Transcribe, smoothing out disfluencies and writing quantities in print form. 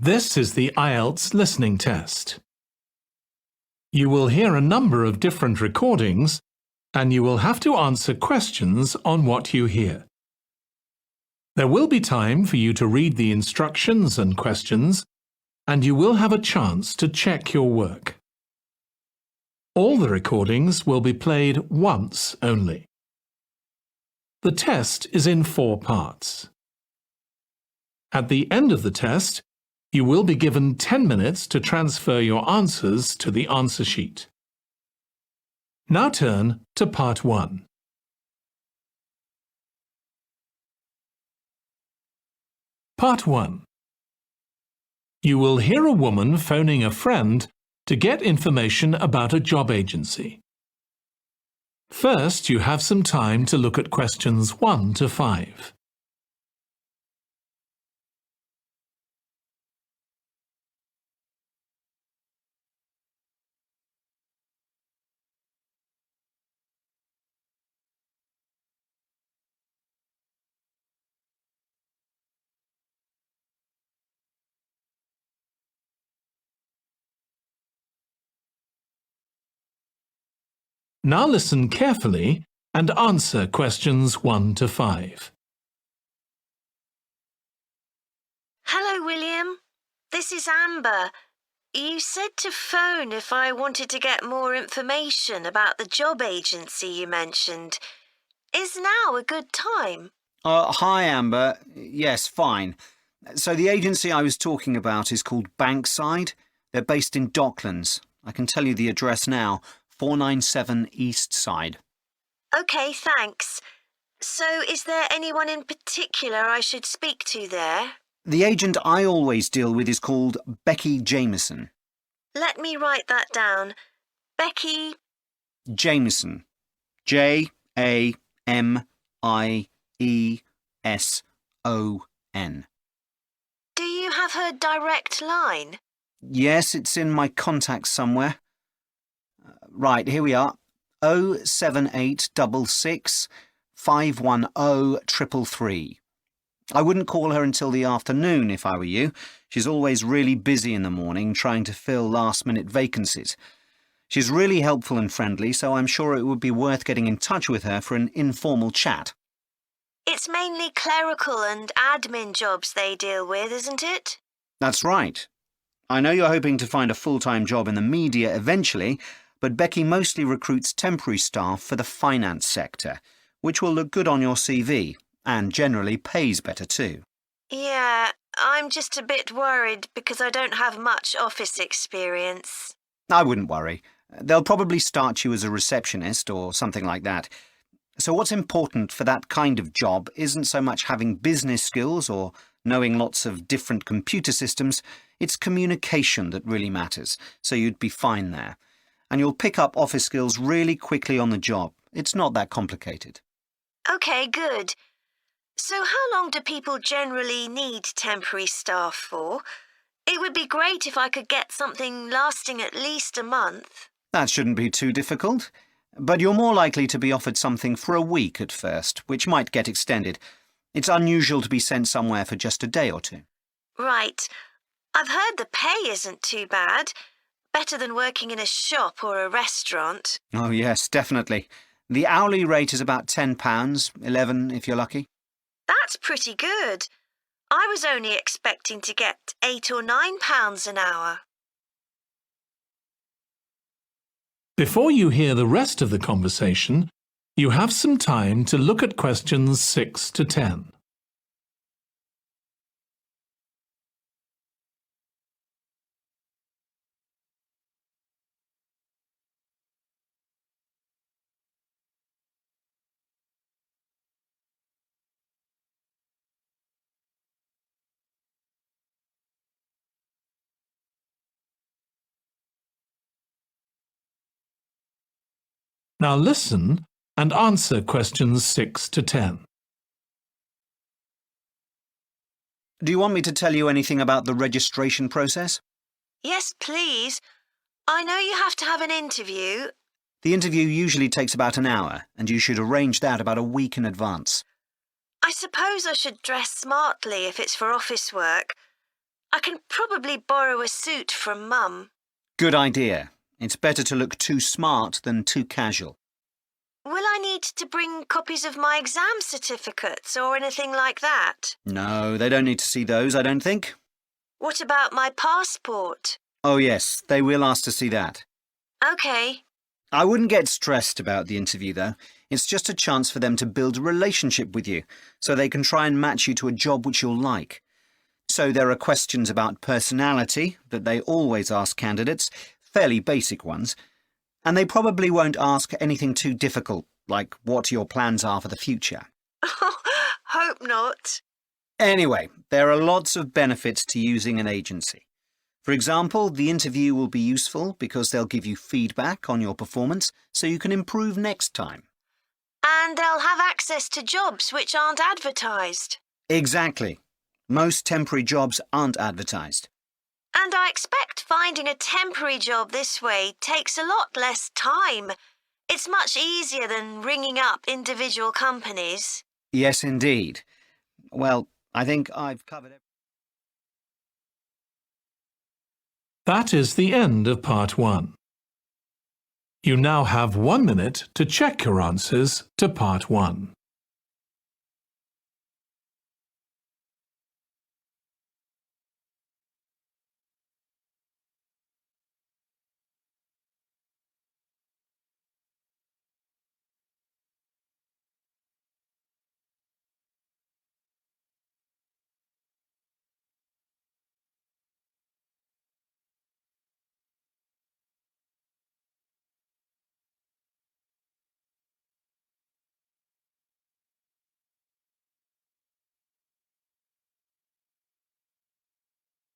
This is the IELTS listening test. You will hear a number of different recordings, and you will have to answer questions on what you hear. There will be time for you to read the instructions and questions, and you will have a chance to check your work. All the recordings will be played once only. The test is in 4 parts. At the end of the test, you will be given 10 minutes to transfer your answers to the answer sheet. Now turn to Part 1. Part 1. You will hear a woman phoning a friend to get information about a job agency. First, you have some time to look at questions 1 to 5. Now listen carefully and answer questions 1 to 5. Hello, William. This is Amber. You said to phone if I wanted to get more information about the job agency you mentioned. Is now a good time? Hi, Amber. Yes, fine. So the agency I was talking about is called Bankside. They're based in Docklands. I can tell you the address now. 497 East Side. OK, thanks. So is there anyone in particular I should speak to there? The agent I always deal with is called Becky Jameson. Let me write that down. Becky Jameson. Jameson. Do you have her direct line? Yes, it's in my contacts somewhere. Right, here we are. 07866 510 333. I wouldn't call her until the afternoon if I were you. She's always really busy in the morning trying to fill last-minute vacancies. She's really helpful and friendly, so I'm sure it would be worth getting in touch with her for an informal chat. It's mainly clerical and admin jobs they deal with, isn't it? That's right. I know you're hoping to find a full-time job in the media eventually, but Becky mostly recruits temporary staff for the finance sector, which will look good on your CV and generally pays better too. Yeah, I'm just a bit worried because I don't have much office experience. I wouldn't worry. They'll probably start you as a receptionist or something like that. So what's important for that kind of job isn't so much having business skills or knowing lots of different computer systems. It's communication that really matters, so you'd be fine there. And you'll pick up office skills really quickly on the job. It's not that complicated. OK, good. So how long do people generally need temporary staff for? It would be great if I could get something lasting at least a month. That shouldn't be too difficult. But you're more likely to be offered something for a week at first, which might get extended. It's unusual to be sent somewhere for just a day or two. Right. I've heard the pay isn't too bad. Better than working in a shop or a restaurant. Oh, yes, definitely. The hourly rate is about £10, $11 if you're lucky. That's pretty good. I was only expecting to get £8 or £9 an hour. Before you hear the rest of the conversation, you have some time to look at questions 6 to 10. Now listen and answer questions 6 to 10. Do you want me to tell you anything about the registration process? Yes, please. I know you have to have an interview. The interview usually takes about an hour, and you should arrange that about a week in advance. I suppose I should dress smartly if it's for office work. I can probably borrow a suit from Mum. Good idea. It's better to look too smart than too casual. Will I need to bring copies of my exam certificates or anything like that? No, they don't need to see those, I don't think. What about my passport? Oh yes, they will ask to see that. OK. I wouldn't get stressed about the interview, though. It's just a chance for them to build a relationship with you, so they can try and match you to a job which you'll like. So there are questions about personality that they always ask candidates, fairly basic ones, and they probably won't ask anything too difficult, like what your plans are for the future. Hope not. Anyway, there are lots of benefits to using an agency. For example, the interview will be useful because they'll give you feedback on your performance so you can improve next time. And they'll have access to jobs which aren't advertised. Exactly. Most temporary jobs aren't advertised. And I expect finding a temporary job this way takes a lot less time. It's much easier than ringing up individual companies. Yes, indeed. Well, I think I've covered everything. That is the end of part 1. You now have 1 minute to check your answers to part 1.